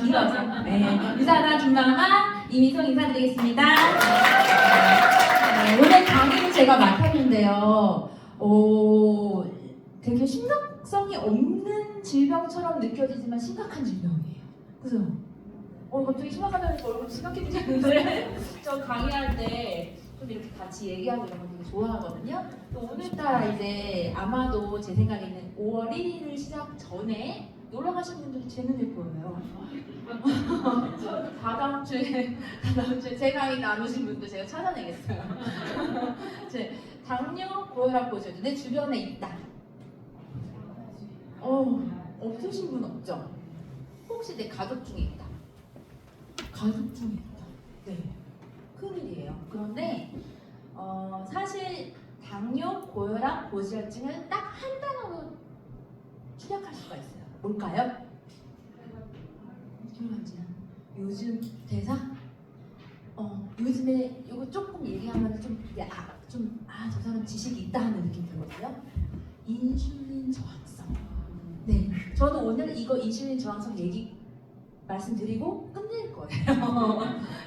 길어서. 네. 유사나 김마마 이미송 인사드리겠습니다. 네, 오늘 강의는 제가 맡았는데요. 되게 심각성이 없는 질병처럼 느껴지지만 심각한 질병이에요. 그래서 갑자기 심각하다니까 얼굴이 심각해지셨는데 저 강의할 때 좀 이렇게 같이 얘기하고 이런 거 되게 좋아하거든요. 또 오늘따라 이제 아마도 제 생각에는 5월 1일을 시작 전에 놀러 가신 분들이 제 눈에 보여요. 다다음 주에 제 강의 나누신 분들 제가 찾아내겠어요. 제 당뇨, 고혈압 보셔도 내 주변에 있다. 없으신 분 없죠? 혹시 내 가족 중에 있다. 가족 중에 있다. 네. 큰일이에요. 그런데 사실 당뇨, 고혈압, 고지혈증을 딱 한 단어로 축약할 수가 있어요. 뭘까요? 혈관질환. 요즘 대사? 요즘에 이거 조금 얘기하면 저 사람 지식이 있다 하는 느낌 들거든요. 인슐린 저항성. 네, 저도 오늘 이거 인슐린 저항성 얘기 말씀드리고 끝낼 거예요.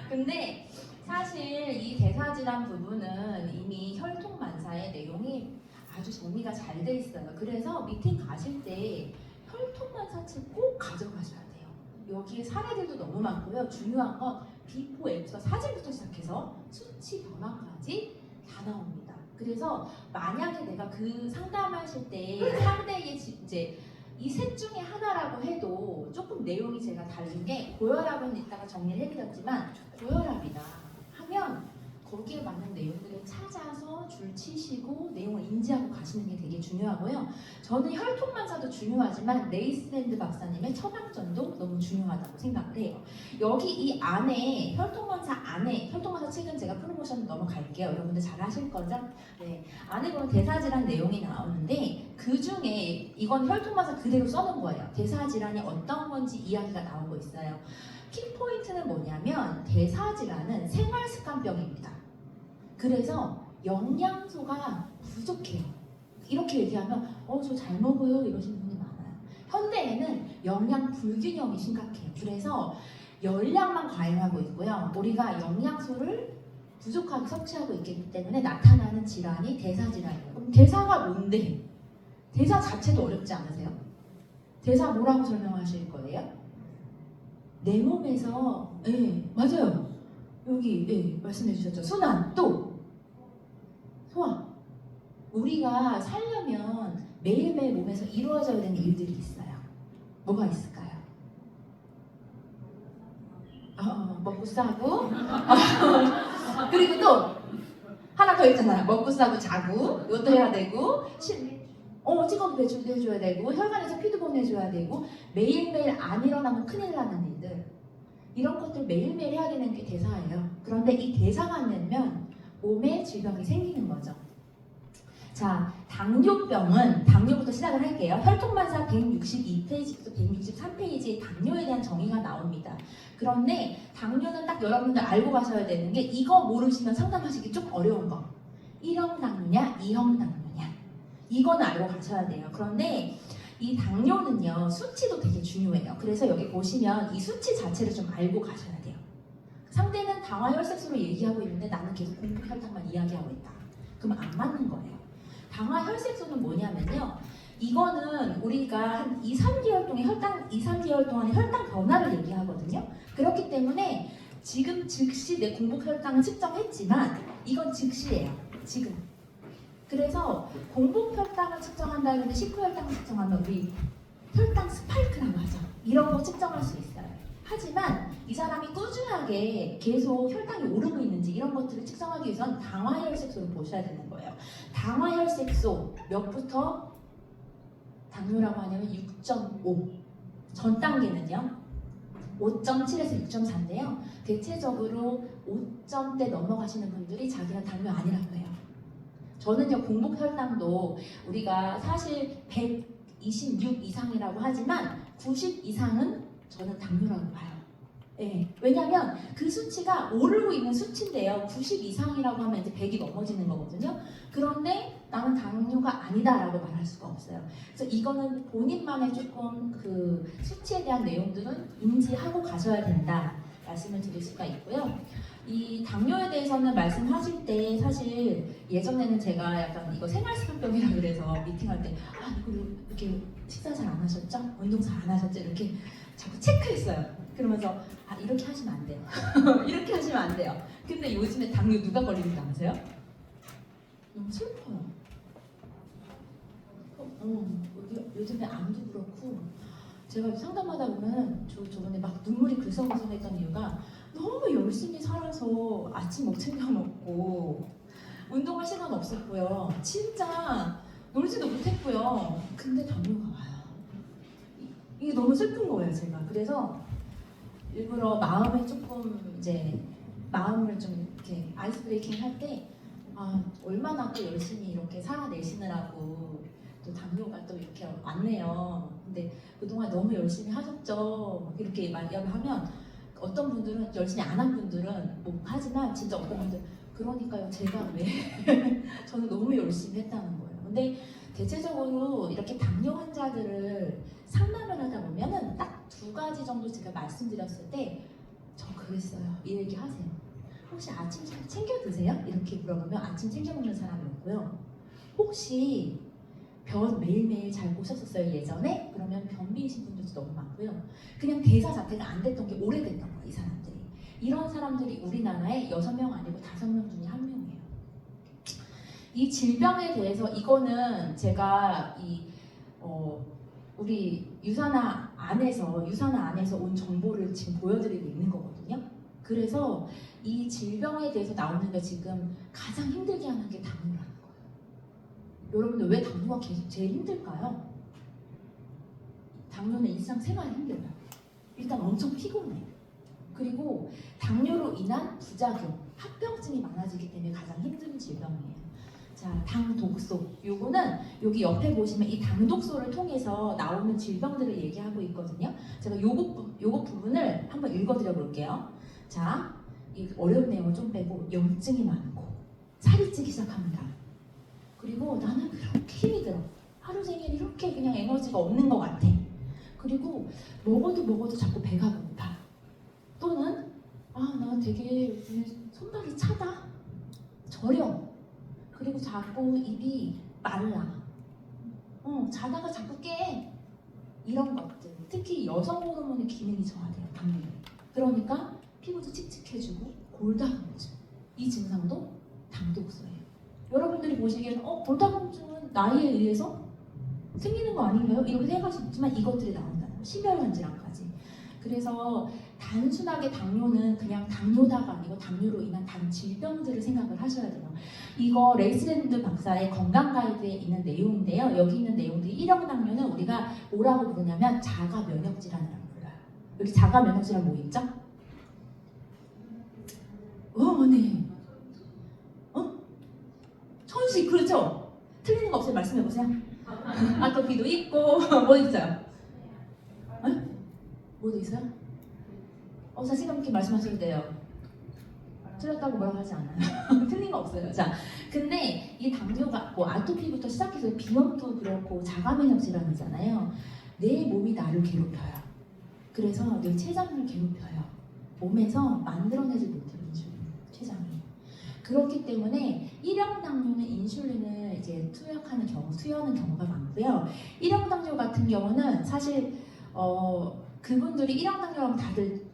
근데 사실 이 대사질환 부분은 이미 혈통만사의 내용이 아주 정리가 잘 돼 있어요. 그래서 미팅 가실 때 혈통만사책 꼭 가져가셔야 돼요. 여기에 사례들도 너무 많고요. 중요한 건 비포 애프터 사진부터 시작해서 수치 변화까지 다 나옵니다. 그래서 만약에 내가 그 상담하실 때 상대의 이제 이 셋 중에 하나라고 해도 조금 내용이 제가 다른 게 고혈압은 이따가 정리를 해드렸지만 고혈압이다 하면 거기에 맞는 내용들을 찾아서 줄 치시고 내용을 인지하고 가시는 게 되게 중요하고요. 저는 혈통만사도 중요하지만 네이스랜드 박사님의 처방전도 너무 중요하다고 생각을 해요. 여기 이 안에 혈통만사 책은 제가 프로모션 넘어갈게요. 여러분들 잘 하실 거죠? 네. 안에 보면 대사질환 내용이 나오는데 그 중에 이건 혈통만사 그대로 써놓은 거예요. 대사질환이 어떤 건지 이야기가 나오고 있어요. 키포인트는 뭐냐면 대사질환은 생활습관병입니다. 그래서 영양소가 부족해요. 이렇게 얘기하면 저 잘 먹어요 이러시는 분이 많아요. 현대에는 영양 불균형이 심각해요. 그래서 열량만 과잉하고 있고요. 우리가 영양소를 부족하게 섭취하고 있기 때문에 나타나는 질환이 대사질환이에요. 그럼 대사가 뭔데? 대사 자체도 어렵지 않으세요? 대사 뭐라고 설명하실 거예요? 내 몸에서 맞아요. 여기 말씀해 주셨죠. 순환 또 소화. 우리가 살려면 매일매일 몸에서 이루어져야 되는 일들이 있어요. 뭐가 있을까요? 먹고 싸고 그리고 또 하나 더 있잖아요. 먹고 싸고 자고 이것도 해야 되고 찍어도 배출해줘야 되고 혈관에서 피도 보내줘야 되고 매일매일 안 일어나면 큰일 나는 일들 이런 것들 매일매일 해야 되는 게 대사예요. 그런데 이 대사가 안 되면 몸에 질병이 생기는 거죠. 자, 당뇨부터 시작을 할게요. 혈통만사 162페이지부터 163페이지에 당뇨에 대한 정의가 나옵니다. 그런데 당뇨는 딱 여러분들 알고 가셔야 되는 게 이거 모르시면 상담하시기 좀 어려운 거. 1형 당뇨냐, 2형 당뇨냐. 이거는 알고 가셔야 돼요. 그런데 이 당뇨는요, 수치도 되게 중요해요. 그래서 여기 보시면 이 수치 자체를 좀 알고 가셔야 돼요. 상대는 당화혈색소로 얘기하고 있는데 나는 계속 공복혈당만 이야기하고 있다. 그러면 안 맞는 거예요. 당화혈색소는 뭐냐면요. 이거는 우리가 한 2, 3개월 동안의 혈당 변화를 얘기하거든요. 그렇기 때문에 지금 즉시 내 공복혈당은 측정했지만 이건 즉시예요. 지금. 그래서 공복혈당을 측정한다는데 식후혈당을 측정하면 우리 혈당 스파이크라고 하죠. 이런 거 측정할 수 있어요. 하지만 이 사람이 꾸준하게 계속 혈당이 오르고 있는지 이런 것들을 측정하기 위해서는 당화혈색소를 보셔야 되는 거예요. 당화혈색소 몇부터 당뇨라고 하냐면 6.5. 전 단계는요. 5.7에서 6.4인데요. 대체적으로 5점대 넘어가시는 분들이 자기는 당뇨 아니라고 해요. 저는요 공복혈당도 우리가 사실 126 이상이라고 하지만 90 이상은 저는 당뇨라고 봐요. 예, 왜냐하면 그 수치가 오르고 있는 수치인데요. 90 이상이라고 하면 이제 100이 넘어지는 거거든요. 그런데 나는 당뇨가 아니다라고 말할 수가 없어요. 그래서 이거는 본인만의 조금 그 수치에 대한 내용들은 인지하고 가셔야 된다 말씀을 드릴 수가 있고요. 이 당뇨에 대해서는 말씀하실 때 사실 예전에는 제가 약간 이거 생활습관병이라 그래서 미팅할 때 이거 이렇게 식사 잘 안 하셨죠? 운동 잘 안 하셨죠? 이렇게 자꾸 체크했어요. 그러면서 이렇게 하시면 안 돼요. 이렇게 하시면 안 돼요. 근데 요즘에 당뇨 누가 걸리는지 아세요? 너무 슬퍼요. 요즘에 암도 그렇고 제가 상담하다 보면 저번에 막 눈물이 글썽글썽했던 이유가 너무 열심히 살아서 아침 못 챙겨 먹고 운동할 시간 없었고요. 진짜 놀지도 못했고요. 근데 당뇨가 와요. 이게 너무 슬픈 거예요, 제가. 그래서 일부러 마음에 조금 이제 마음을 좀 이렇게 아이스 브레이킹 할 때 얼마나 또 열심히 이렇게 살아내시느라고 또 당뇨가 또 이렇게 왔네요. 근데 그동안 너무 열심히 하셨죠. 막 이렇게 이야기하면 어떤 분들은 열심히 안 한 분들은 뭐 하지만 진짜 어떤 분들 그러니까요 제가 왜 저는 너무 열심히 했다는 거예요. 근데 대체적으로 이렇게 당뇨 환자들을 상담을 하다 보면은 딱 두 가지 정도 제가 말씀드렸을 때 저 그랬어요. 이 얘기 하세요. 혹시 아침 챙겨 드세요? 이렇게 물어보면 아침 챙겨 먹는 사람이 없고요. 혹시 병원 매일매일 잘 보셨었어요 예전에? 그러면 변비이신 분들도 너무 많고요. 그냥 대사 자체가 안 됐던 게 오래됐던 거예요 이 사람들이. 이런 사람들이 우리나라에 6명 아니고 5명 중에 1명이에요. 이 질병에 대해서 이거는 제가 우리 유산화 안에서 온 정보를 지금 보여드리고 있는 거거든요. 그래서 이 질병에 대해서 나오는 게 지금 가장 힘들게 하는 게 당뇨라는 거예요. 여러분들 왜 당뇨가 제일 힘들까요? 당뇨는 일상생활이 힘들어요. 일단 엄청 피곤해요. 그리고 당뇨로 인한 부작용, 합병증이 많아지기 때문에 가장 힘든 질병이에요. 자, 당독소. 요거는 여기 옆에 보시면 이 당독소를 통해서 나오는 질병들을 얘기하고 있거든요. 제가 요거 부분을 한번 읽어드려 볼게요. 자, 이 어려운 내용을 좀 빼고 염증이 많고 살이 찌기 시작합니다. 그리고 나는 그렇게 힘이 들어. 하루 종일 이렇게 그냥 에너지가 없는 것 같아. 그리고 먹어도 자꾸 배가 고파. 또는 나 되게 손발이 차다. 저려. 그리고 자꾸 입이 말라. 자다가 자꾸 깨. 이런 것들. 특히 여성 호르몬의 기능이 저하돼요. 당뇨. 그러니까 피부도 칙칙해지고 골다공증. 이 증상도 당독소예요. 여러분들이 보시기에는 골다공증은 나이에 의해서 생기는 거 아닌가요? 이렇게 생각할 수 있지만 이것들이 나온다는 거예요. 심혈관 질환까지. 그래서 단순하게 당뇨는 그냥 당뇨다가 아니고 당뇨로 인한 다른 질병들을 생각을 하셔야 돼요. 이거 레이스랜드 박사의 건강 가이드에 있는 내용인데요. 여기 있는 내용들이 1형 당뇨는 우리가 뭐라고 부르냐면 자가 면역 질환이라고 불러요. 여기 자가 면역 질환 뭐 있죠? 네. 천식 그렇죠? 틀리는 거 없어요? 말씀해 보세요. 아토피도 있고 뭐 있어요? 뭐도 있어요? 자신감 있게 말씀하셔도 돼요. 틀렸다고 뭐라고 하지 않아요. 틀린 거 없어요. 자, 근데 이 당뇨가 뭐 아토피부터 시작해서 비염도 그렇고 자가면역 질환이잖아요. 내 몸이 나를 괴롭혀요. 그래서 내 췌장을 괴롭혀요. 몸에서 만들어내지 못해요. 인슐린, 췌장이. 그렇기 때문에 1형 당뇨는 인슐린을 이제 투여하는 경우가 많고요. 1형 당뇨 같은 경우는 사실 그분들이 1형 당뇨하면 다들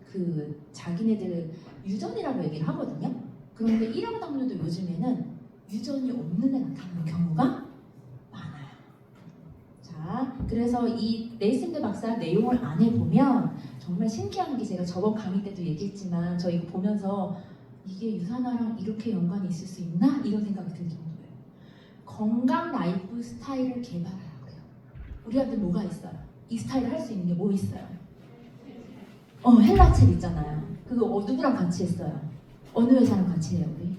자기네들 유전이라고 얘기를 하거든요. 그런데 1형 당뇨도 요즘에는 유전이 없는 데 나타나는 경우가 많아요. 자, 그래서 이 레이슨드 박사 내용을 안에 보면 정말 신기한 게 제가 저번 강의 때도 얘기했지만 저 이거 보면서 이게 유산화랑 이렇게 연관이 있을 수 있나? 이런 생각이 들 정도예요. 건강 라이프 스타일을 개발하라고 해요. 우리한테 뭐가 있어요? 이 스타일을 할 수 있는 게 뭐 있어요? 헬라첼 있잖아요. 그거 누구랑 같이 했어요? 어느 회사랑 같이 해요, 우리?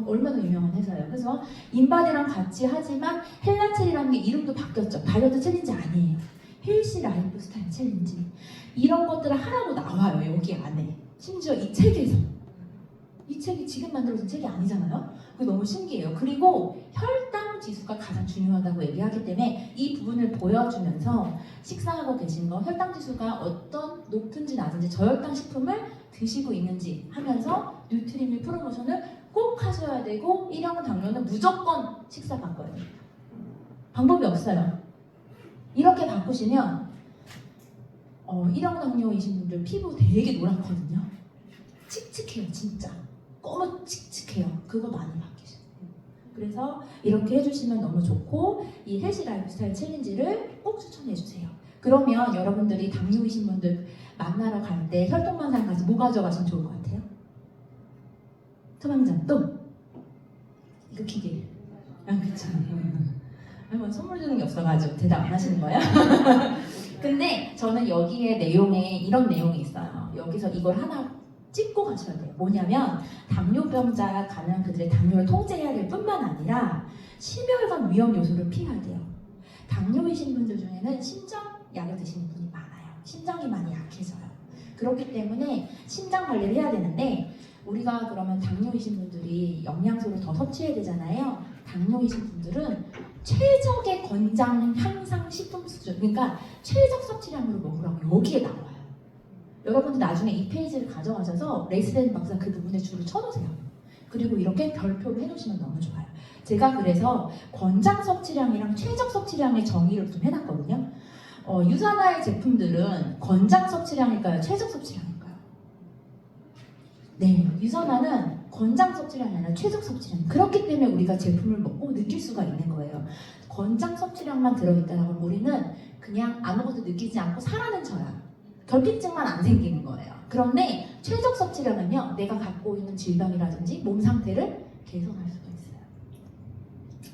얼마나 유명한 회사예요. 그래서 인바디랑 같이 하지만 헬라첼이라는 게 이름도 바뀌었죠. 다이어트 챌린지 아니에요. 헬시 라이프 스타일 챌린지 이런 것들을 하라고 나와요. 여기 안에. 심지어 이 책에서. 이 책이 지금 만들어진 책이 아니잖아요. 그게 너무 신기해요. 그리고 혈당 지수가 가장 중요하다고 얘기하기 때문에 이 부분을 보여주면서 식사하고 계신 거 혈당 지수가 어떤 높은지 낮은지 저혈당 식품을 드시고 있는지 하면서 뉴트리밀 프로모션을 꼭 하셔야 되고 1형 당뇨는 무조건 식사 바꿔야 돼요. 방법이 없어요. 이렇게 바꾸시면 1형 당뇨이신 분들 피부 되게 노랗거든요. 칙칙해요 진짜. 너무 칙칙해요. 그거 많이 바뀌셔요. 그래서 이렇게 해주시면 너무 좋고 이 헬시 라이프 스타일 챌린지를 꼭 추천해주세요. 그러면 여러분들이 당뇨이신 분들 만나러 갈 때 혈통만상 가서 뭐 가져가시면 좋을 것 같아요? 처방전 또? 이거 기계. 그쵸. 뭐 선물 주는 게 없어가지고 대답 안 하시는 거예요? 근데 저는 여기에 내용에 이런 내용이 있어요. 여기서 이걸 하나 찍고 가셔야 돼요. 뭐냐면 당뇨병자 가면 그들의 당뇨를 통제해야 될 뿐만 아니라 심혈관 위험 요소를 피해야 돼요. 당뇨이신 분들 중에는 심장약을 드시는 분이 많아요. 심장이 많이 약해져요. 그렇기 때문에 심장 관리를 해야 되는데 우리가 그러면 당뇨이신 분들이 영양소를 더 섭취해야 되잖아요. 당뇨이신 분들은 최적의 권장 향상 식품 수준, 그러니까 최적 섭취량으로 먹으라고 여기에 나와요. 여러분들 나중에 이 페이지를 가져가셔서 레이스덴 박사 그 부분에 줄을 쳐놓으세요. 그리고 이렇게 별표를 해놓으시면 너무 좋아요. 제가 그래서 권장 섭취량이랑 최적 섭취량의 정의를 좀 해놨거든요. 유산화의 제품들은 권장 섭취량일까요? 최적 섭취량일까요? 네, 유산화는 권장 섭취량이 아니라 최적 섭취량. 그렇기 때문에 우리가 제품을 먹고 느낄 수가 있는 거예요. 권장 섭취량만 들어있다는 건 우리는 그냥 아무것도 느끼지 않고 살아는 져요. 결핍증만 안 생기는 거예요. 그런데 최적 섭취량은요, 내가 갖고 있는 질병이라든지 몸 상태를 개선할 수가 있어요.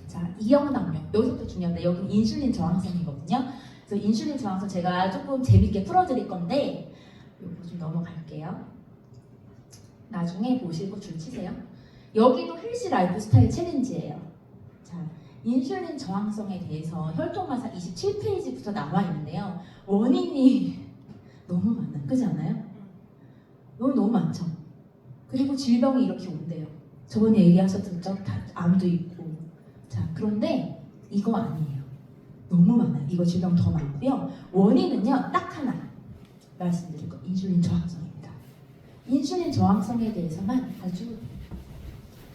자, 2형 당뇨. 여기서부터 중요한데 여기는 인슐린 저항성이거든요. 그래서 인슐린 저항성 제가 조금 재밌게 풀어드릴 건데 이거 좀 넘어갈게요. 나중에 보시고 줄 치세요. 여기도 헬시 라이프 스타일 챌린지예요. 자, 인슐린 저항성에 대해서 혈통마사 27페이지부터 나와 있는데요. 원인이 너무 많아요. 그렇지 않아요? 너무 많죠. 그리고 질병이 이렇게 온대요. 저번에 얘기하셨던 암도 있고. 자, 그런데 이거 아니에요. 너무 많아요. 이거 질병 더 많고요. 원인은요, 딱 하나 말씀드릴 거. 인슐린 저항성입니다. 인슐린 저항성에 대해서만 아주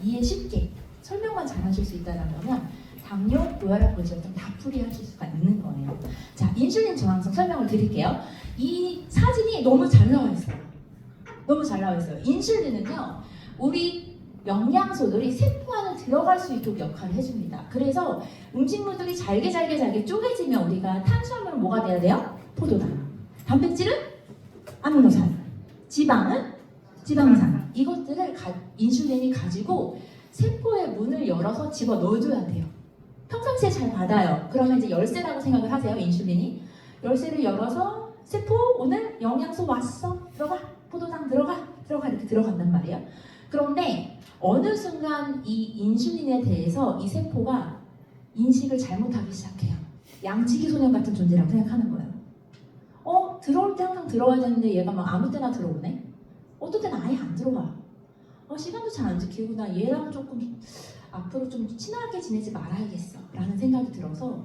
이해 쉽게 설명만 잘 하실 수 있다면 당뇨, 고혈압, 고지혈증 다 풀이하실 수가 있는 거예요. 자, 인슐린 저항성 설명을 드릴게요. 이 사진이 너무 잘 나와 있어요. 너무 잘 나와 있어요. 인슐린은요, 우리 영양소들이 세포 안에 들어갈 수 있도록 역할을 해줍니다. 그래서 음식물들이 잘게 쪼개지면 우리가 탄수화물은 뭐가 돼야 돼요? 포도당. 단백질은 아미노산. 지방은 지방산. 이것들을 인슐린이 가지고 세포의 문을 열어서 집어 넣어줘야 돼요. 평상시에 잘 받아요. 그러면 이제 열쇠라고 생각을 하세요. 인슐린이 열쇠를 열어서 세포 오늘 영양소 왔어, 들어가, 포도당 들어가 이렇게 들어간단 말이에요. 그런데 어느 순간 이 인슐린에 대해서 이 세포가 인식을 잘못하기 시작해요. 양치기 소년 같은 존재라고 생각하는 거예요. 들어올 때 항상 들어와야 되는데 얘가 막 아무 때나 들어오네. 어떤 때는 아예 안 들어와. 시간도 잘 안 지키고 나 얘랑 조금 앞으로 좀 친하게 지내지 말아야겠어 라는 생각이 들어서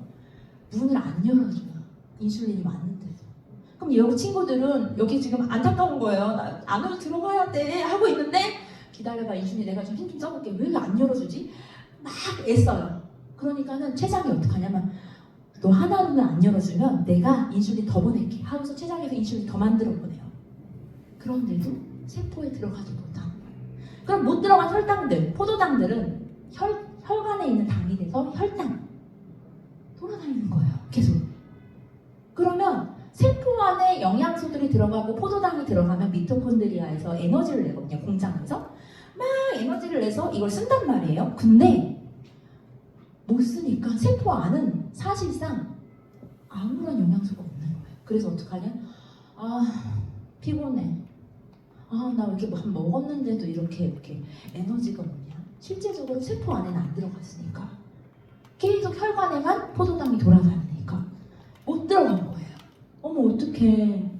문을 안 열어줘요. 인슐린이 왔는데도. 그럼 여기 친구들은 여기 지금 안타까운 거예요. 나 안으로 들어가야 돼 하고 있는데 기다려봐 인슐린 내가 좀 힘 좀 써볼게. 왜 안 열어주지? 막 애써요. 그러니까는 췌장이 어떡하냐면 너 하나는 안 열어주면 내가 인슐린 더 보낼게 하고서 췌장에서 인슐린 더 만들어 보내요. 그런데도 세포에 들어가지 못하는 거예요. 그럼 못 들어간 혈당들, 포도당들은 혈관에 있는 당이 돼서 혈당 돌아다니는 거예요. 계속. 그러면 세포 안에 영양소들이 들어가고 포도당이 들어가면 미토콘드리아에서 에너지를 내거든요. 공장에서 막 에너지를 내서 이걸 쓴단 말이에요. 근데 못 쓰니까 세포 안은 사실상 아무런 영양소가 없는 거예요. 그래서 어떡하냐? 피곤해. 나 이렇게 막 먹었는데도 이렇게 에너지가 없냐? 실제적으로 세포 안에는 안 들어갔으니까 계속 혈관에만 포도당이 돌아다니니까 못 들어간 거예요. 어떡해.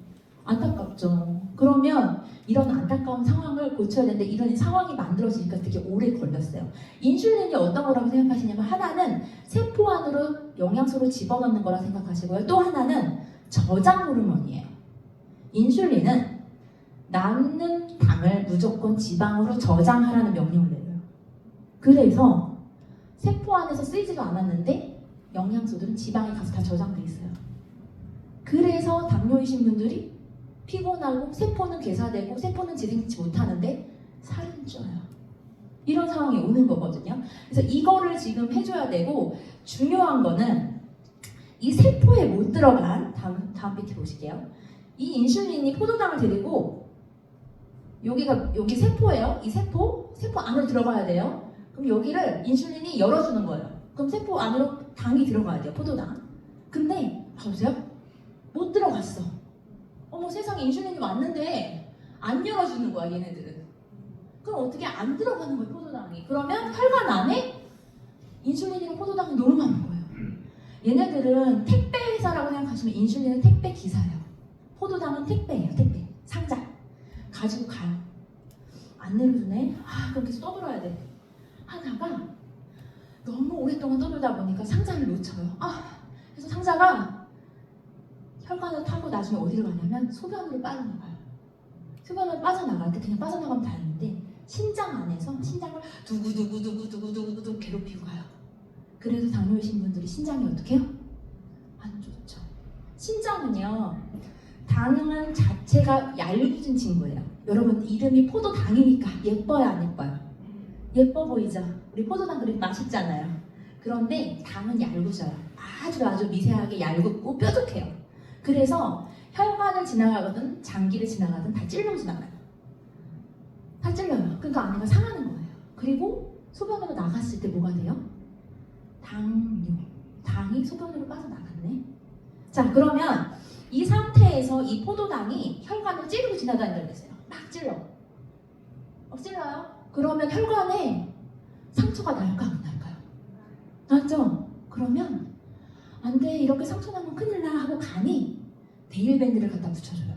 안타깝죠. 그러면 이런 안타까운 상황을 고쳐야 되는데 이런 상황이 만들어지니까 되게 오래 걸렸어요. 인슐린이 어떤 거라고 생각하시냐면 하나는 세포 안으로 영양소를 집어넣는 거라 생각하시고요. 또 하나는 저장 호르몬이에요. 인슐린은 남는 당을 무조건 지방으로 저장하라는 명령을 내려요. 그래서 세포 안에서 쓰이지도 않았는데 영양소들은 지방에 가서 다 저장돼 있어요. 그래서 당뇨이신 분들이 피곤하고 세포는 괴사되고 세포는 재생치 못하는데 살은 쪄요. 이런 상황이 오는 거거든요. 그래서 이거를 지금 해줘야 되고 중요한 거는 이 세포에 못 들어간 다음 PT 보실게요. 이 인슐린이 포도당을 데리고 여기 세포예요. 이 세포 안으로 들어가야 돼요. 그럼 여기를 인슐린이 열어주는 거예요. 그럼 세포 안으로 당이 들어가야 돼요. 포도당. 근데 봐보세요. 못 들어갔어. 어머 세상에 인슐린이 왔는데 안 열어주는 거야 얘네들은. 그럼 어떻게 안 들어가는 거예요 포도당이. 그러면 혈관 안에 인슐린이랑 포도당이 너무 많은 거예요. 얘네들은 택배 회사라고 생각하시면 인슐린은 택배 기사예요. 포도당은 택배예요. 택배. 상자. 가지고 가요. 안 내려주네. 그럼 계속 떠들어야 돼. 하다가 너무 오랫동안 떠들다 보니까 상자를 놓쳐요. 그래서 상자가 혈관을 타고 나중에 어디로 가냐면 소변으로 빠져나가요. 소변으로 빠져나갈 때 그냥 빠져나가면 다행인데 신장 안에서 신장을 두구두구두구두구두구 괴롭히고 가요. 그래서 당뇨이신 분들이 신장이 어떻게 해요? 안 좋죠. 신장은요 당은 자체가 얄궂은 친구예요. 여러분 이름이 포도당이니까 예뻐요 안 예뻐요? 예뻐 보이죠? 우리 포도당 그렇게 맛있잖아요. 그런데 당은 얄궂어요. 아주 미세하게 얄궂고 뾰족해요. 그래서 혈관을 지나가거든 장기를 지나가든 다 찔러 지나가요. 다 찔러요. 그러니까 안에가 상하는 거예요. 그리고 소변으로 나갔을 때 뭐가 돼요? 당뇨. 당이 소변으로 빠져나갔네. 자 그러면 이 상태에서 이 포도당이 혈관을 찌르고 지나다닌다고 했어요. 막 찔러. 막 찔러요. 그러면 혈관에 상처가 날까 안 날까요? 났죠? 그러면 안 돼. 이렇게 상처 나면 큰일 나 하고 가니 데일밴드를 갖다 붙여줘요.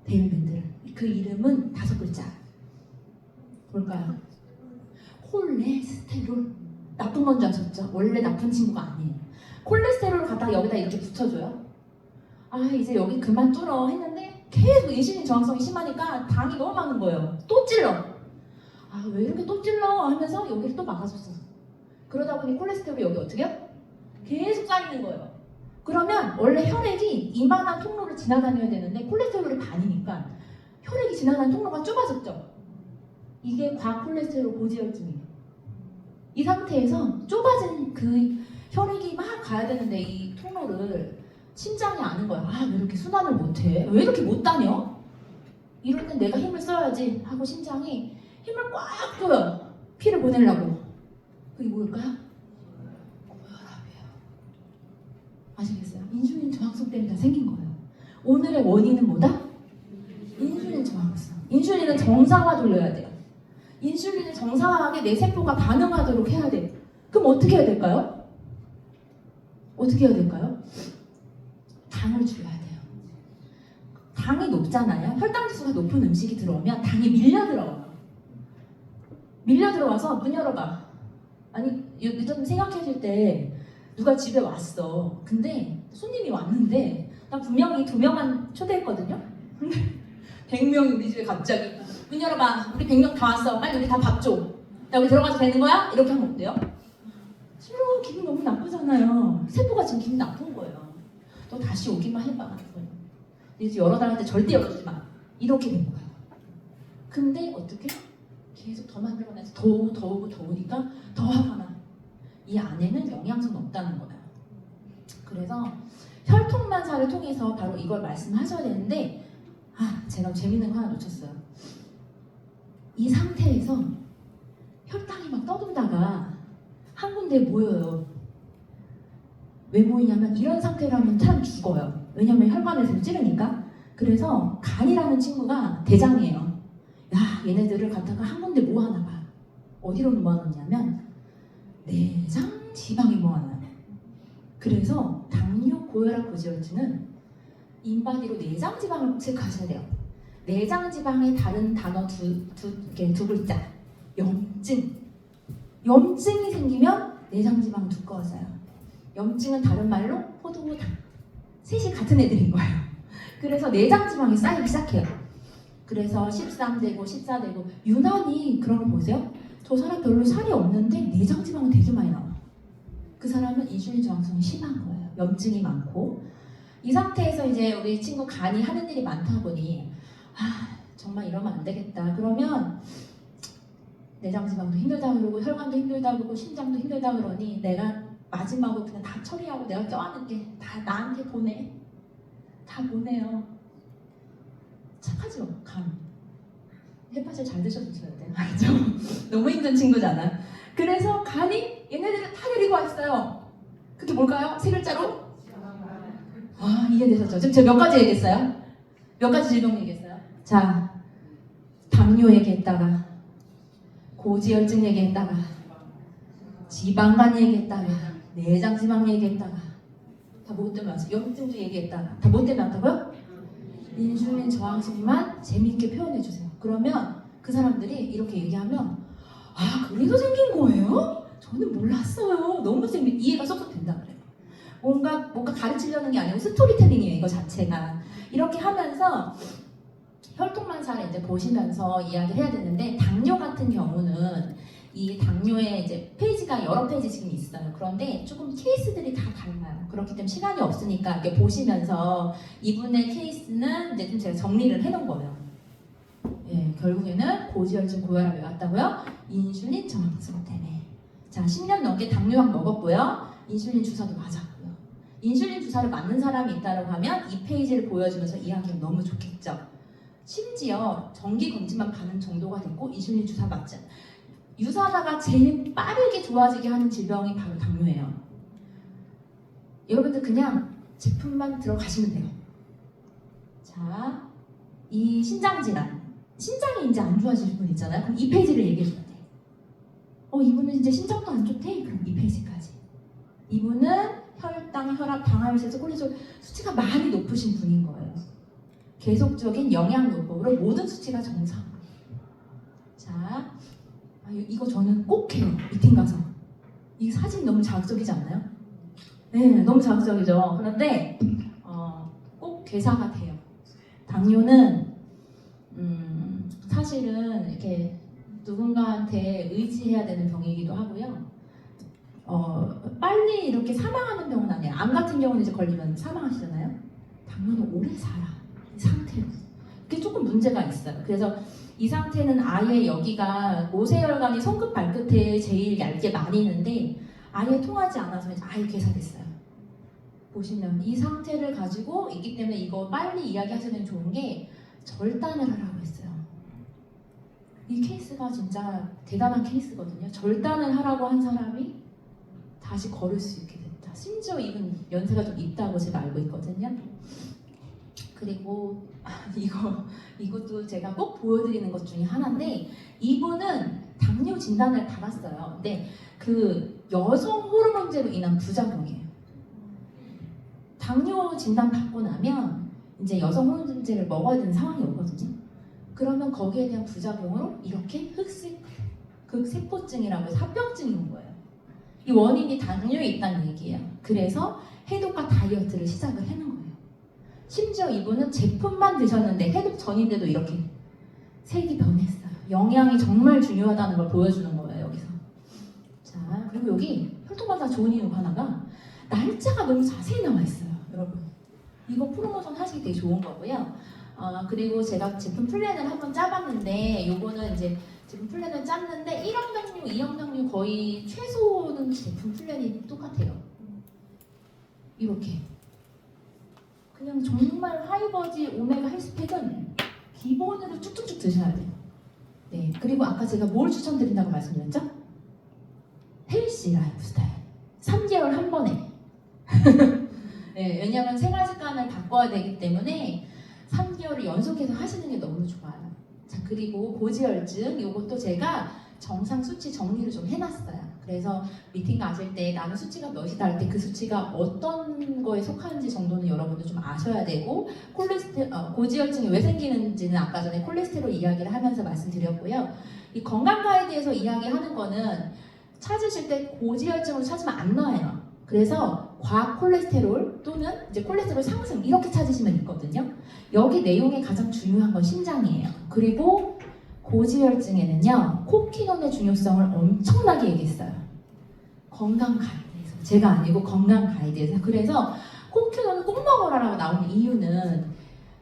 데일밴드를. 그 이름은 5글자. 뭘까요? 콜레스테롤. 나쁜 건 줄 아셨죠? 원래 나쁜 친구가 아니에요. 콜레스테롤을 갖다가 여기다 이렇게 붙여줘요. 이제 여기 그만 뚫어 했는데 계속 인슐린 저항성이 심하니까 당이 너무 많은 거예요. 또 찔러. 왜 이렇게 또 찔러 하면서 여기를 또 막아줬어. 그러다 보니 콜레스테롤이 여기 어떻게 해요? 계속 쌓이는 거예요. 그러면 원래 혈액이 이만한 통로를 지나다녀야 되는데 콜레스테롤이 반이니까 혈액이 지나가는 통로가 좁아졌죠. 이게 과콜레스테롤 고지혈증이에요. 이 상태에서 좁아진 그 혈액이 막 가야 되는데 이 통로를 심장이 아는 거야. 왜 이렇게 순환을 못해? 왜 이렇게 못 다녀? 이럴 땐 내가 힘을 써야지 하고 심장이 힘을 꽉 줘요. 피를 보내려고. 그게 뭘까요? 고혈압이에요. 아시겠어요? 인슐린 저항성 때문에 다 생긴 거예요. 오늘의 원인은 뭐다? 인슐린 저항성. 인슐린은 정상화 돌려야 돼요. 인슐린을 정상화하게 내 세포가 반응하도록 해야 돼요. 그럼 어떻게 해야 될까요? 어떻게 해야 될까요? 당을 줄여야 돼요. 당이 높잖아요. 혈당 지수가 높은 음식이 들어오면 당이 밀려 들어와요. 밀려 들어와서 문 열어봐. 요즘 생각하실 때 누가 집에 왔어. 근데 손님이 왔는데 나 분명히 2명만 초대했거든요. 근데 100명이 우리 집에 갑자기 문 열어봐. 우리 100명 다 왔어. 빨리 우리 다 밥 줘. 야 우리 들어가도 되는 거야? 이렇게 하면 어때요? 싫어. 기분 너무 나쁘잖아요. 세포가 지금 기분 나쁜 거예요. 너 다시 오기만 해봐. 이제 열어달라는데 절대 열어주지 마. 이렇게 된 거예요. 근데 어떻게? 계속 더 만들어내서 더우니까 더 화가 나. 이 안에는 영양소는 없다는 거예요. 그래서 혈통만사를 통해서 바로 이걸 말씀하셔야 되는데 제가 재밌는 거 하나 놓쳤어요. 이 상태에서 혈당이 막 떠돌다가 한 군데에 모여요. 왜 모이냐면 이런 상태라면 사람 죽어요. 왜냐면 혈관에서 찌르니까. 그래서 간이라는 친구가 대장이에요. 얘네들을 갖다가 한 군데 모아놔 봐. 어디로 모아놓냐면 내장 지방에 모아놔요. 그래서 당뇨, 고혈압, 고지혈증은 인바디로 내장 지방을 꼭 체크하셔야 돼요. 내장 지방의 다른 단어 두 글자. 염증. 염증이 생기면 내장 지방 두꺼워져요. 염증은 다른 말로 포도당. 셋이 같은 애들인 거예요. 그래서 내장 지방이 쌓이기 시작해요. 그래서 13되고 14되고 유난히 그런 거 보세요. 저 사람 별로 살이 없는데 내장 지방은 되게 많이 나와요. 그 사람은 인슐린 저항성이 심한 거예요. 염증이 많고. 이 상태에서 이제 우리 친구 간이 하는 일이 많다 보니 정말 이러면 안 되겠다. 그러면 내장 지방도 힘들다 그러고 혈관도 힘들다 그러고 심장도 힘들다 그러니 내가 마지막으로 그냥 다 처리하고 내가 껴안은 게 다 나한테 보내. 다 보내요. 착하죠, 간. 햇밭을 잘 드셔주셔야 돼요. 알죠? 너무 힘든 친구잖아. 그래서 간이 얘네들을 다 데리고 왔어요. 그게 뭘까요? 세 글자로? 이해되셨죠? 지금 제가 몇 가지 얘기했어요? 몇 가지 질병 얘기했어요? 자, 당뇨 얘기했다가 고지혈증 얘기했다가 지방간 얘기했다가 내장지방 얘기했다가 다 뭐 때문에 왔어요? 염증도 얘기했다가 다 뭐 때문에 왔다고요? 인슐린 저항성만 재미있게 표현해주세요. 그러면 그 사람들이 이렇게 얘기하면 그래서 생긴 거예요? 저는 몰랐어요. 너무 이해가 쏙쏙 된다 그래요. 뭔가 가르치려는 게 아니고 스토리텔링이에요. 이거 자체가. 이렇게 하면서 혈통만사를 이제 보시면서 이야기를 해야 되는데 당뇨 같은 경우는 이 당뇨의 이제 페이지가 여러 페이지 지금 있어요. 그런데 조금 케이스들이 다 달라요. 그렇기 때문에 시간이 없으니까 이렇게 보시면서 이분의 케이스는 이제 좀 제가 정리를 해놓은 거예요. 예, 결국에는 고지혈증 고혈압 왜 왔다고요? 인슐린 저항성 때문에. 자, 10년 넘게 당뇨약 먹었고요. 인슐린 주사도 맞았고요. 인슐린 주사를 맞는 사람이 있다고 하면 이 페이지를 보여주면서 이야기가 너무 좋겠죠. 심지어 정기 검진만 받는 정도가 됐고 인슐린 주사 맞지. 유사하다가 제일 빠르게 좋아지게 하는 질병이 바로 당뇨예요. 여러분들 그냥 제품만 들어가시면 돼요. 자, 이 신장질환. 신장이 이제 안 좋아질 분 있잖아요. 그럼 이 페이지를 얘기해주면 돼. 이분은 이제 신장도 안 좋대? 그럼 이 페이지까지. 이분은 혈당, 혈압, 당화혈세서 콜레스테롤 수치가 많이 높으신 분인 거예요. 계속적인 영양요법으로 모든 수치가 정상. 자, 이거 저는 꼭 해요. 미팅 가서. 이 사진 너무 자극적이지 않나요? 네, 너무 자극적이죠. 그런데 꼭 괴사가 돼요. 당뇨는 사실은 이렇게 누군가한테 의지해야 되는 병이기도 하고요. 빨리 이렇게 사망하는 병은 아니에요. 암 같은 경우는 이제 걸리면 사망하시잖아요. 당뇨는 오래 살아. 이 상태로. 그게 조금 문제가 있어요. 그래서 이 상태는 아예 여기가 모세혈관이 손끝 발끝에 제일 얇게 많이 있는데 아예 통하지 않아서 아예 괴사됐어요. 보시면 이 상태를 가지고 있기 때문에 이거 빨리 이야기하시면 좋은 게 절단을 하라고 했어요. 이 케이스가 진짜 대단한 케이스거든요. 절단을 하라고 한 사람이 다시 걸을 수 있게 됐다. 심지어 이분 연세가 좀 있다고 제가 알고 있거든요. 그리고 이것도 제가 꼭 보여드리는 것 중에 하나인데 이분은 당뇨 진단을 받았어요. 근데 그 여성 호르몬제로 인한 부작용이에요. 당뇨 진단 받고 나면 이제 여성 호르몬제를 먹어야 되는 상황이 오거든요. 그러면 거기에 대한 부작용으로 이렇게 극세포증이라고 해서 합병증이 온 거예요. 이 원인이 당뇨에 있다는 얘기예요. 그래서 해독과 다이어트를 시작을 해놓은 거예요. 심지어 이분은 제품만 드셨는데 해독 전인데도 이렇게 색이 변했어요. 영양이 정말 중요하다는 걸 보여주는 거예요, 여기서. 자, 그리고 여기 혈통반사 좋은 이유 하나가 날짜가 너무 자세히 나와 있어요, 여러분. 이거 프로모션 하시기 되게 좋은 거고요. 그리고 제가 제품 플랜을 한번 짜봤는데 요거는 이제 제품 플랜을 짰는데 1원당류, 2원당류 거의 최소는 제품 플랜이 똑같아요. 이렇게. 그냥 정말 하이버지 오메가 헬스팩은 기본으로 쭉쭉쭉 드셔야 돼요. 네, 그리고 아까 제가 뭘 추천드린다고 말씀드렸죠? 헬시 라이프스타일 3개월 한 번에 네, 왜냐하면 생활 습관을 바꿔야 되기 때문에 3개월을 연속해서 하시는 게 너무 좋아요. 자, 그리고 고지혈증 이것도 제가 정상 수치 정리를 좀 해놨어요. 그래서 미팅 가실 때 나는 수치가 몇이다 할 때 그 수치가 어떤 거에 속하는지 정도는 여러분도 좀 아셔야 되고, 고지혈증이 왜 생기는지는 아까 전에 콜레스테롤 이야기를 하면서 말씀드렸고요. 이 건강 가이드에서 이야기하는 거는 찾으실 때 고지혈증으로 찾으면 안 나와요. 그래서 과콜레스테롤 또는 이제 콜레스테롤 상승 이렇게 찾으시면 있거든요. 여기 내용에 가장 중요한 건 심장이에요. 그리고 고지혈증에는요, 코키논의 중요성을 엄청나게 얘기했어요. 건강 가이드에서. 제가 아니고 건강 가이드에서. 그래서 코키논을 꼭 먹어라라고 나오는 이유는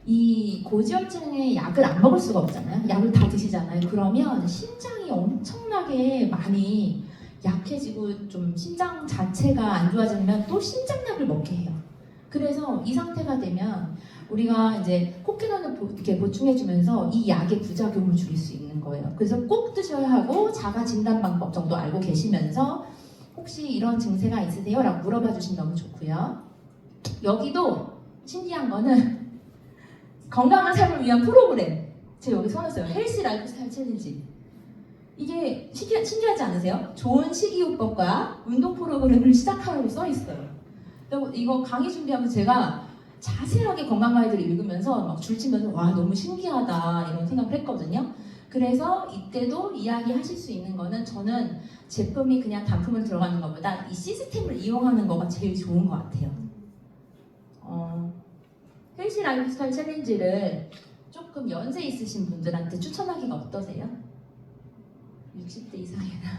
이 고지혈증에 약을 안 먹을 수가 없잖아요. 약을 다 드시잖아요. 그러면 심장이 엄청나게 많이 약해지고 좀 심장 자체가 안 좋아지면 또 심장약을 먹게 해요. 그래서 이 상태가 되면 우리가 이제 코키논을 이렇게 보충해주면서 이 약의 부작용을 줄일 수 있는 거예요. 그래서 꼭 드셔야 하고, 자가 진단 방법 정도 알고 계시면서 혹시 이런 증세가 있으세요? 라고 물어봐 주시면 너무 좋고요. 여기도 신기한 거는 건강한 삶을 위한 프로그램, 제가 여기 써놨어요. 헬시 라이프 스타일 챌린지. 이게 신기하지 않으세요? 좋은 식이요법과 운동 프로그램을 시작하라고 써 있어요. 이거 강의 준비하면서 제가 자세하게 건강 가이드를 읽으면서 막 줄치면서 와, 너무 신기하다 이런 생각을 했거든요. 그래서 이때도 이야기하실 수 있는 거는, 저는 제품이 그냥 단품을 들어가는 것보다 이 시스템을 이용하는 거가 제일 좋은 것 같아요. 헬시 라이프 스타일 챌린지를 조금 연세 있으신 분들한테 추천하기가 어떠세요? 60대 이상이나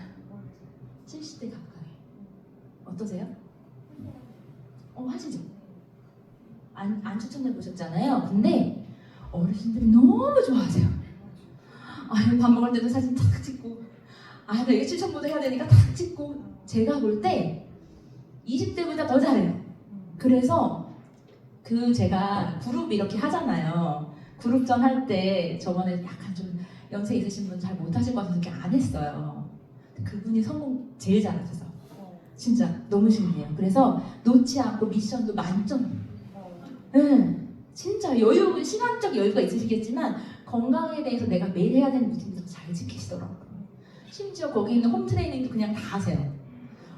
70대 가까이. 어떠세요? 하시죠? 안 추천해 보셨잖아요. 근데 어르신들이 너무 좋아하세요. 밥 먹을 때도 사진 탁 찍고, 나 이게 추천보도 해야 되니까 탁 찍고. 제가 볼 때 20대보다 더 잘해요. 그래서 제가 그룹 이렇게 하잖아요. 그룹전 할 때 저번에 약간 좀 연세 있으신 분 잘 못하실 것 같아서 이렇게 안 했어요. 그분이 성공 제일 잘하셔서 진짜 너무 신기해요. 그래서 놓지 않고 미션도 만점. 진짜 시간적 여유가 있으시겠지만 건강에 대해서 내가 매일 해야 되는 루틴도 잘 지키시더라고요. 심지어 거기 있는 홈 트레이닝도 그냥 다 하세요.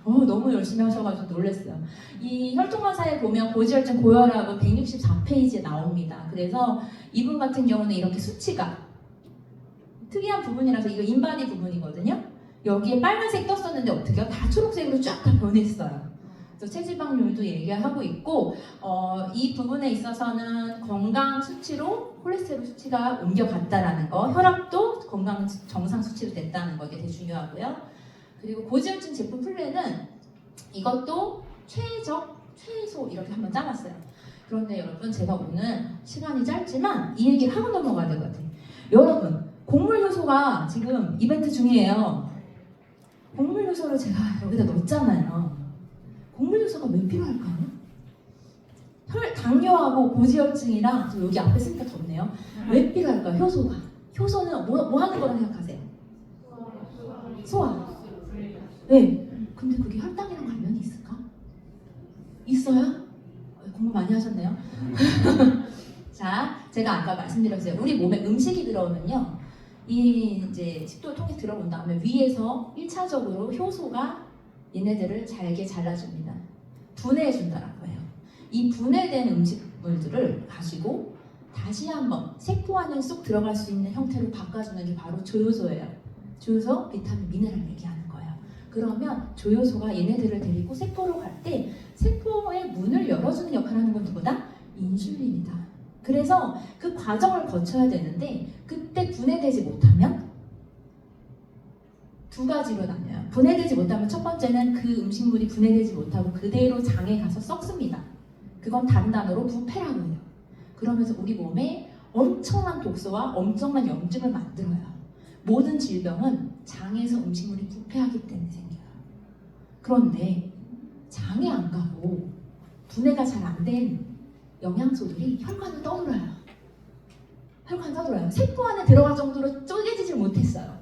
너무 열심히 하셔가지고 놀랐어요. 이 혈통관사에 보면 고지혈증 고혈압은 164페이지에 나옵니다. 그래서 이분 같은 경우는 이렇게 수치가 특이한 부분이라서, 이거 인바디 부분이거든요. 여기에 빨간색 떴었는데 어떻게요? 다 초록색으로 쫙 다 변했어요. 그래서 체지방률도 얘기하고 있고, 이 부분에 있어서는 건강 수치로 콜레스테롤 수치가 옮겨갔다라는 거, 혈압도 건강 정상 수치로 됐다는 거, 이게 되게 중요하고요. 그리고 고지혈증 제품 플랜은 이것도 최소 이렇게 한번 짜봤어요. 그런데 여러분, 제가 오늘 시간이 짧지만 이 얘기를 하고 넘어가야 될 것 같아요. 여러분, 곡물 효소가 지금 이벤트 중이에요. 곡물 효소를 제가 여기다 넣었잖아요. 곡물 효소가 왜 필요할까요? 당뇨하고 고지혈증이랑, 저 여기 앞에 쓰니까 덥네요. 왜 필요할까요? 효소가. 효소는 뭐 하는 거라 생각하세요? 소화. 네. 근데 그게 혈당이랑 관련이 있을까? 있어요? 공부 많이 하셨네요. 자, 제가 아까 말씀드렸어요. 우리 몸에 음식이 들어오면요, 이제 식도를 통해 들어온 다음에 위에서 1차적으로 효소가 얘네들을 잘게 잘라줍니다. 분해해준다라고 해요. 이 분해된 음식물들을 가지고 다시 한번 세포 안에 쏙 들어갈 수 있는 형태로 바꿔주는 게 바로 조효소예요. 조효소, 비타민, 미네랄 얘기하는 거예요. 그러면 조효소가 얘네들을 데리고 세포로 갈 때 세포의 문을 열어주는 역할을 하는 건 누구다? 인슐린이다. 그래서 그 과정을 거쳐야 되는데, 그때 분해되지 못하면 두 가지로 나뉘어요. 분해되지 못하면 첫 번째는 그 음식물이 분해되지 못하고 그대로 장에 가서 썩습니다. 그건 다른 단어로 부패라고 해요. 그러면서 우리 몸에 엄청난 독소와 엄청난 염증을 만들어요. 모든 질병은 장에서 음식물이 부패하기 때문에 생겨요. 그런데 장에 안 가고 분해가 잘 안 된 영양소들이 혈관을 떠돌아요. 혈관을 떠돌아요. 세포 안에 들어갈 정도로 쪼개지질 못했어요.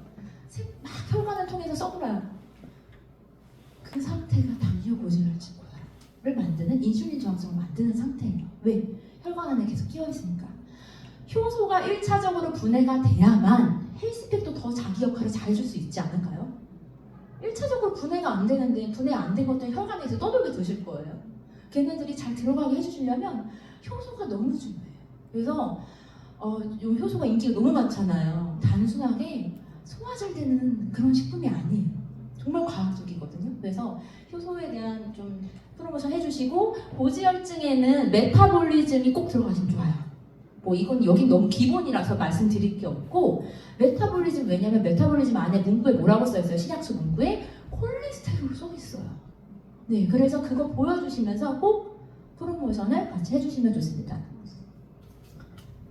막 혈관을 통해서 써돌아요. 그 상태가 당뇨 고지혈증을 만드는, 인슐린 저항성을 만드는 상태예요. 왜? 혈관 안에 계속 끼어 있으니까. 효소가 1차적으로 분해가 돼야만 헬스팩도 더 자기 역할을 잘 해줄 수 있지 않을까요? 1차적으로 분해가 안 되는데 분해 안 된 것들이 혈관에 이제 떠돌게 두실 거예요. 걔네들이 잘 들어가게 해주시려면 효소가 너무 중요해요. 그래서 요 효소가 인기가 너무 많잖아요. 단순하게 소화 잘 되는 그런 식품이 아니에요. 정말 과학적이거든요. 그래서 효소에 대한 좀 프로모션 해주시고, 고지혈증에는 메타볼리즘이 꼭 들어가시면 좋아요. 뭐 이건 여기 너무 기본이라서 말씀드릴 게 없고, 메타볼리즘, 왜냐면 메타볼리즘 안에 문구에 뭐라고 써있어요? 신약수 문구에 콜레스테롤 써있어요. 네, 그래서 그거 보여주시면서 꼭 프로모션을 같이 해주시면 좋습니다.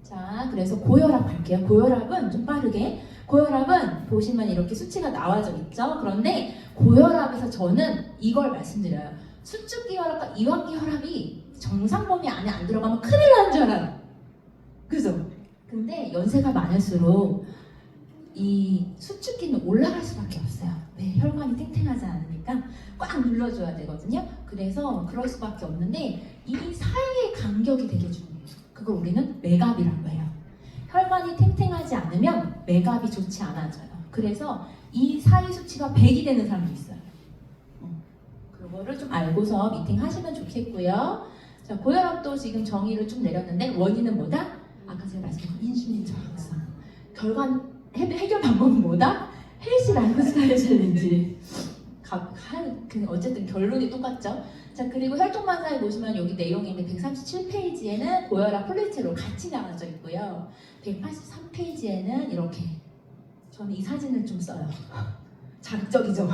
자, 그래서 고혈압 갈게요. 고혈압은 좀 빠르게. 고혈압은 보시면 이렇게 수치가 나와져 있죠. 그런데 고혈압에서 저는 이걸 말씀드려요. 수축기 혈압과 이완기 혈압이 정상 범위 안에 안 들어가면 큰일 나는 줄 알아요. 그죠? 근데 연세가 많을수록 이 수축기는 올라갈 수밖에 없어요. 네, 혈관이 탱탱하지 않으니까 꽉 눌러줘야 되거든요. 그래서 그럴 수밖에 없는데 이 사이의 간격이 되게 중요해요. 그걸 우리는 맥압이라고 해요. 혈관이 탱탱하지 않으면 맥압이 좋지 않아져요. 그래서 이 사이 수치가 100이 되는 사람도 있어요. 그거를 좀 알고서 미팅 하시면 좋겠고요. 자, 고혈압도 지금 정의를 좀 내렸는데 원인은 뭐다? 아까 제가 말씀드린 인슐린 저항성. 결과는 해결 방법은 뭐다? 헬시 라이프 스타일 챌린지. 어쨌든 결론이 똑같죠. 자, 그리고 혈통만사에 보시면 여기 내용인데 137페이지에는 고혈압 콜레스테롤 같이 나와져 있고요. 183페이지에는 이렇게, 저는 이 사진을 좀 써요. 자극적이죠.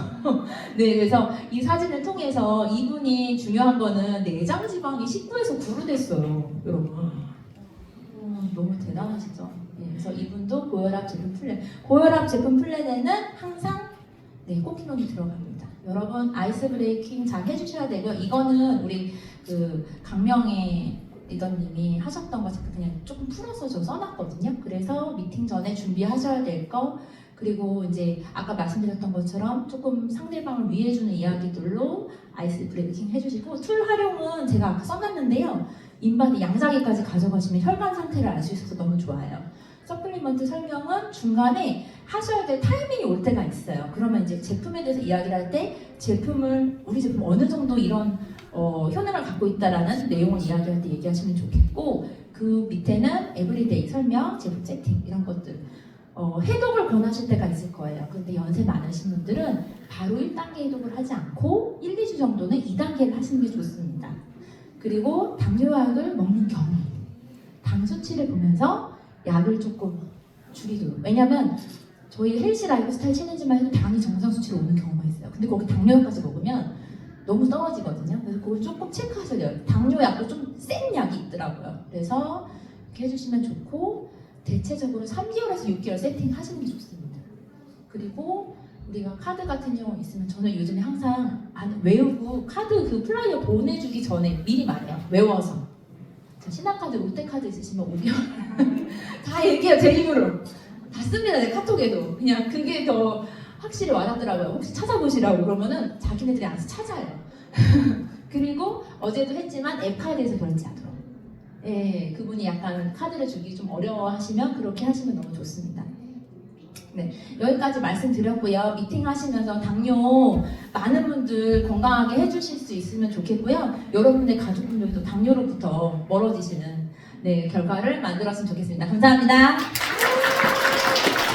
네, 그래서 이 사진을 통해서 이분이 중요한 거는 내장 지방이 19에서 9로 됐어요, 여러분. 너무 대단하시죠. 네, 그래서 이분도 고혈압 제품 플랜, 고혈압 제품 플랜에는 항상 코키논이 들어갑니다. 여러분 아이스 브레이킹 잘 해주셔야 되고요. 이거는 우리 그 강명애 리더님이 하셨던 거 제가 그냥 조금 풀어서 저 써놨거든요. 그래서 미팅 전에 준비하셔야 될 거, 그리고 이제 아까 말씀드렸던 것처럼 조금 상대방을 위해주는 이야기들로 아이스 브레이킹 해주시고, 툴 활용은 제가 아까 써놨는데요. 인바디 양자기까지 가져가시면 혈관 상태를 알 수 있어서 너무 좋아요. 서플리먼트 설명은 중간에 하셔야 될 타이밍이 올 때가 있어요. 그러면 이제 제품에 대해서 이야기를 할 때 우리 제품 어느 정도 이런 효능을 갖고 있다라는 내용을 이야기할 때 얘기하시면 좋겠고, 그 밑에는 에브리데이 설명, 제품 세팅 이런 것들 해독을 권하실 때가 있을 거예요. 근데 연세 많으신 분들은 바로 1단계 해독을 하지 않고 1, 2주 정도는 2단계를 하시는 게 좋습니다. 그리고 당뇨약을 먹는 경우 당 수치를 보면서 약을 조금 줄이도록. 왜냐면 저희 헬시 라이프 스타일 챌린지만 해도 당이 정상 수치로 오는 경우가 있어요. 근데 거기 당뇨약까지 먹으면 너무 떨어지거든요. 그래서 그걸 조금 체크하셔야 돼요. 당뇨약도 좀 센 약이 있더라고요. 그래서 이렇게 해주시면 좋고, 대체적으로 3개월에서 6개월 세팅하시는 게 좋습니다. 그리고 우리가 카드 같은 경우 있으면 저는 요즘에 항상 외우고 카드 그 플라이어 보내주기 전에 미리 말해요. 외워서. 신한카드, 롯데카드 있으시면 5개월 다 얘기해요. 제 입으로 다 씁니다. 내 카톡에도. 그냥 그게 더 확실히 와닿더라고요. 혹시 찾아보시라고 그러면은 자기네들이 알아서 찾아요. 그리고 어제도 했지만 앱카드에서 결제하도록. 예, 그분이 약간 카드를 주기 좀 어려워하시면 그렇게 하시면 너무 좋습니다. 네, 여기까지 말씀드렸고요. 미팅 하시면서 당뇨 많은 분들 건강하게 해주실 수 있으면 좋겠고요. 여러분의 가족분들도 당뇨로부터 멀어지시는 결과를 만들었으면 좋겠습니다. 감사합니다.